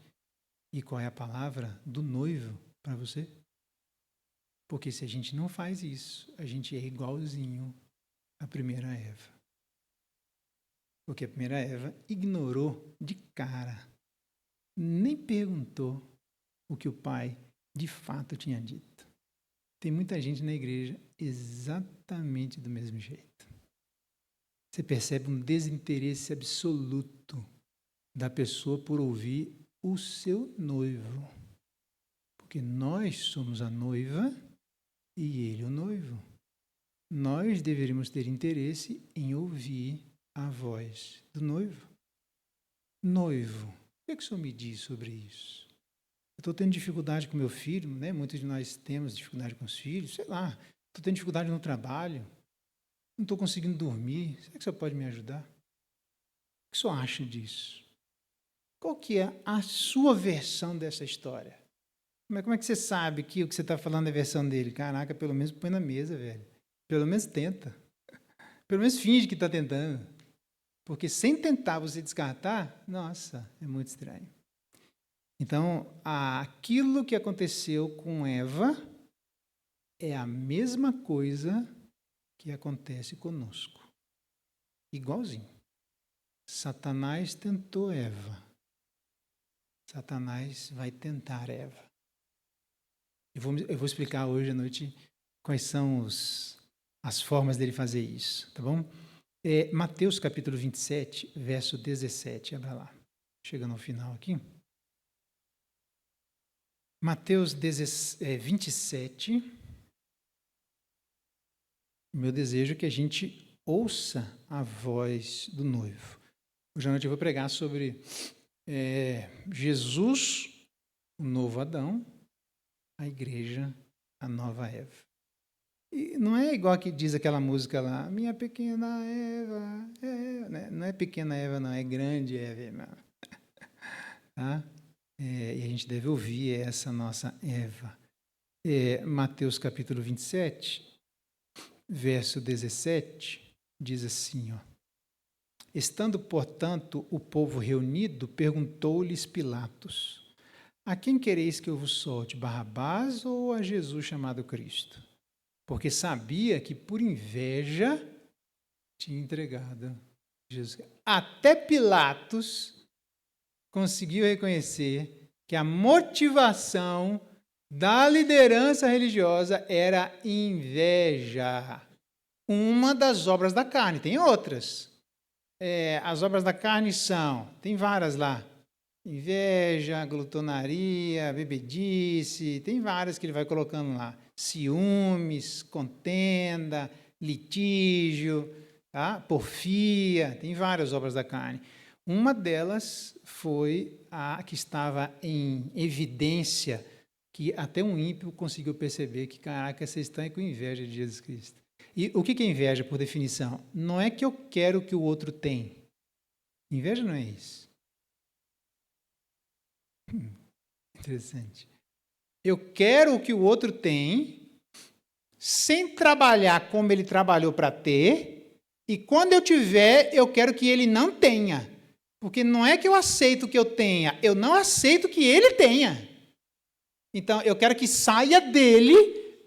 e qual é a palavra do noivo para você? Porque se a gente não faz isso, a gente é igualzinho à primeira Eva. Porque a primeira Eva ignorou de cara, nem perguntou o que o pai de fato tinha dito. Tem muita gente na igreja exatamente do mesmo jeito. Você percebe um desinteresse absoluto da pessoa por ouvir o seu noivo. Porque nós somos a noiva e ele o noivo. Nós deveríamos ter interesse em ouvir a voz do noivo. Noivo, o que o senhor me diz sobre isso? Eu estou tendo dificuldade com meu filho, né? Muitos de nós temos dificuldade com os filhos, sei lá. Estou tendo dificuldade no trabalho, não estou conseguindo dormir. Será que o senhor pode me ajudar? O que o senhor acha disso? Qual que é a sua versão dessa história? Como é que você sabe que o que você está falando é a versão dele? Caraca, pelo menos põe na mesa, velho. Pelo menos tenta. Pelo menos finge que está tentando. Porque sem tentar você descartar, nossa, é muito estranho. Então, aquilo que aconteceu com Eva é a mesma coisa que acontece conosco. Igualzinho. Satanás tentou Eva. Satanás vai tentar Eva. Eu vou explicar hoje à noite quais são as formas dele fazer isso, tá bom? Mateus capítulo 27, verso 17, abra lá. Chegando ao final aqui. Mateus 27, meu desejo é que a gente ouça a voz do noivo. Hoje à noite eu vou pregar sobre Jesus, o novo Adão, a igreja, a nova Eva. E não é igual que diz aquela música lá, minha pequena Eva, né? Não é pequena Eva, não, é grande Eva, irmão. Tá? E a gente deve ouvir essa nossa Eva. Mateus capítulo 27, verso 17, diz assim, ó. Estando, portanto, o povo reunido, perguntou-lhes Pilatos, a quem quereis que eu vos solte, Barrabás ou a Jesus chamado Cristo? Porque sabia que por inveja tinha entregado Jesus. Até Pilatos conseguiu reconhecer que a motivação da liderança religiosa era inveja. Uma das obras da carne, tem outras. As obras da carne tem várias lá. Inveja, glutonaria, bebedice, tem várias que ele vai colocando lá. Ciúmes, contenda, litígio, tá? Porfia, tem várias obras da carne. Uma delas foi a que estava em evidência, que até um ímpio conseguiu perceber que, caraca, vocês estão com inveja de Jesus Cristo. E o que é inveja, por definição? Não é que eu quero que o outro tem. Inveja não é isso. Interessante. Eu quero o que o outro tem, sem trabalhar como ele trabalhou para ter, e quando eu tiver, eu quero que ele não tenha. Porque não é que eu aceito que eu tenha, eu não aceito que ele tenha. Então, eu quero que saia dele,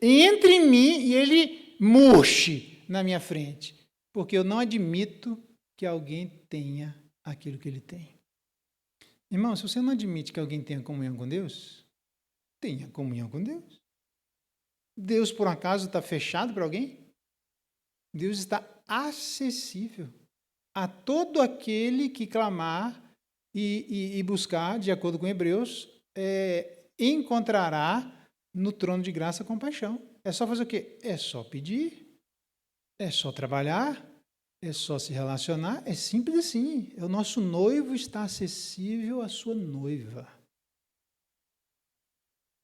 entre em mim e ele murche na minha frente. Porque eu não admito que alguém tenha aquilo que ele tem. Irmão, se você não admite que alguém tenha comunhão com Deus, tenha comunhão com Deus. Deus, por acaso, está fechado para alguém? Deus está acessível a todo aquele que clamar e buscar, de acordo com Hebreus, encontrará no trono de graça compaixão. É só fazer o quê? É só pedir, é só trabalhar, é só se relacionar, é simples assim. O nosso noivo está acessível à sua noiva.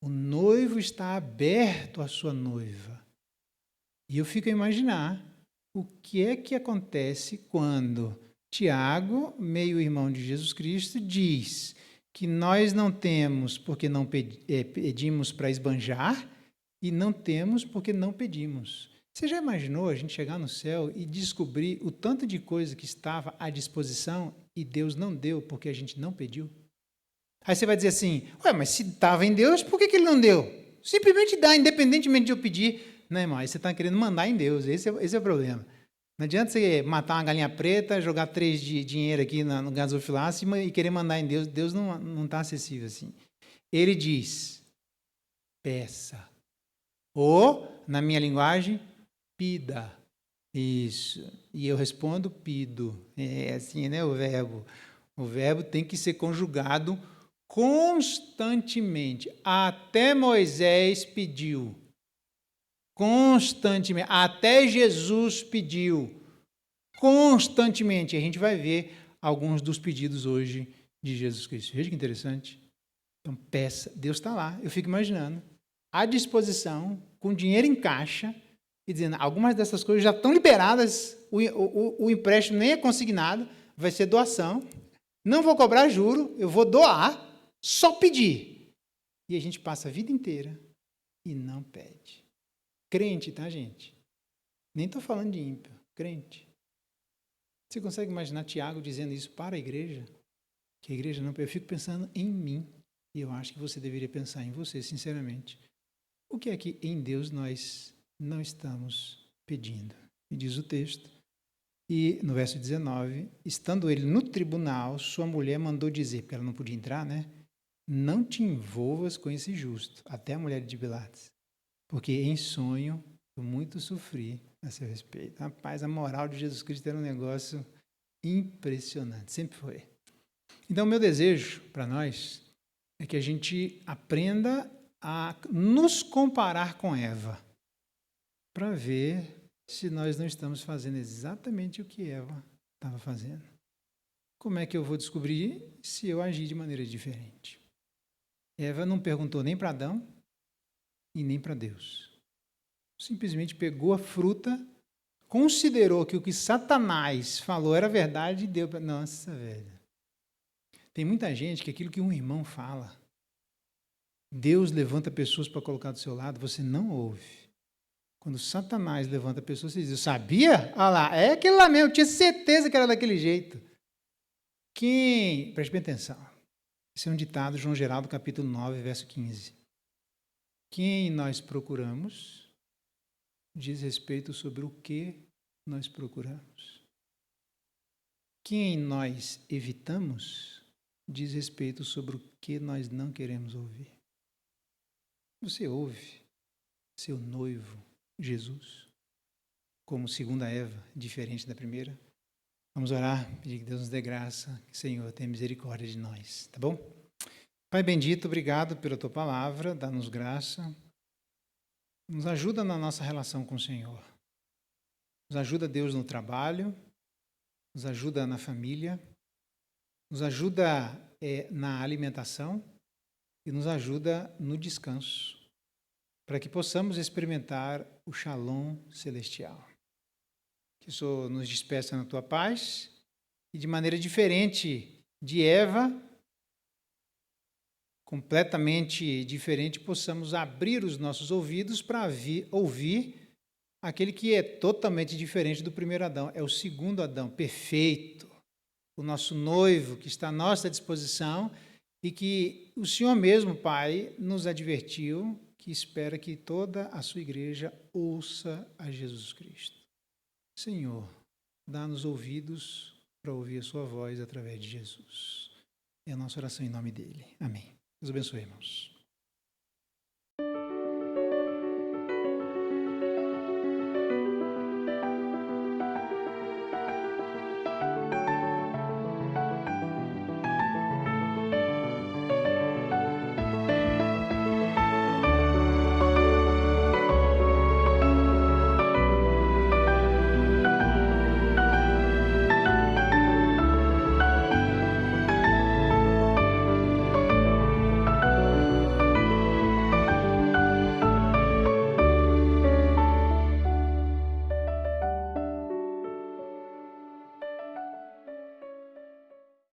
O noivo está aberto à sua noiva. E eu fico a imaginar o que é que acontece quando Tiago, meio-irmão de Jesus Cristo, diz que nós não temos porque não pedimos para esbanjar e não temos porque não pedimos. Você já imaginou a gente chegar no céu e descobrir o tanto de coisa que estava à disposição e Deus não deu porque a gente não pediu? Aí você vai dizer assim, mas se estava em Deus, por que ele não deu? Simplesmente dá, independentemente de eu pedir. Não, irmão, aí você está querendo mandar em Deus, esse é o problema. Não adianta você matar uma galinha preta, jogar 3 de dinheiro aqui no gasofilácio e querer mandar em Deus. Deus não está acessível assim. Ele diz, peça. Ou, na minha linguagem, pida. Isso. E eu respondo, pido. É assim, né, o verbo. O verbo tem que ser conjugado constantemente. Até Moisés pediu. Constantemente. Até Jesus pediu. Constantemente. A gente vai ver alguns dos pedidos hoje de Jesus Cristo. Veja que interessante. Então, peça. Deus está lá. Eu fico imaginando. À disposição, com dinheiro em caixa, e dizendo, algumas dessas coisas já estão liberadas, o empréstimo nem é consignado, vai ser doação, não vou cobrar juro, eu vou doar, só pedir. E a gente passa a vida inteira e não pede. Crente, tá, gente? Nem estou falando de ímpio, crente. Você consegue imaginar Tiago dizendo isso para a igreja? Que a igreja não... Eu fico pensando em mim, e eu acho que você deveria pensar em você, sinceramente. O que é que em Deus nós não estamos pedindo? E diz o texto, e no verso 19, estando ele no tribunal, sua mulher mandou dizer, porque ela não podia entrar, né? Não te envolvas com esse justo, até a mulher de Pilatos, porque em sonho eu muito sofri a seu respeito. Rapaz, a moral de Jesus Cristo era um negócio impressionante, sempre foi. Então, o meu desejo para nós é que a gente aprenda a nos comparar com Eva, para ver se nós não estamos fazendo exatamente o que Eva estava fazendo. Como é que eu vou descobrir se eu agir de maneira diferente? Eva não perguntou nem para Adão e nem para Deus. Simplesmente pegou a fruta, considerou que o que Satanás falou era verdade e deu para... Nossa, velho. Tem muita gente que aquilo que um irmão fala, Deus levanta pessoas para colocar do seu lado, você não ouve. Quando Satanás levanta pessoas, você diz, eu sabia? Olha lá, é aquele lá mesmo, eu tinha certeza que era daquele jeito. Preste bem atenção, esse é um ditado, João Geraldo, capítulo 9, verso 15. Quem nós procuramos diz respeito sobre o que nós procuramos. Quem nós evitamos diz respeito sobre o que nós não queremos ouvir. Você ouve seu noivo, Jesus, como segunda Eva, diferente da primeira? Vamos orar, pedir que Deus nos dê graça, que o Senhor tenha misericórdia de nós, tá bom? Pai bendito, obrigado pela Tua palavra, dá-nos graça, nos ajuda na nossa relação com o Senhor. Nos ajuda, Deus, no trabalho, nos ajuda na família, nos ajuda na alimentação e nos ajuda no descanso, para que possamos experimentar o Shalom celestial. Que o Senhor nos despeça na Tua paz e de maneira diferente de Eva, completamente diferente, possamos abrir os nossos ouvidos para ouvir aquele que é totalmente diferente do primeiro Adão. É o segundo Adão, perfeito, o nosso noivo que está à nossa disposição e que o Senhor mesmo, Pai, nos advertiu que espera que toda a sua igreja ouça a Jesus Cristo. Senhor, dá-nos ouvidos para ouvir a sua voz através de Jesus. É a nossa oração em nome dele. Amém. Deus abençoe, irmãos.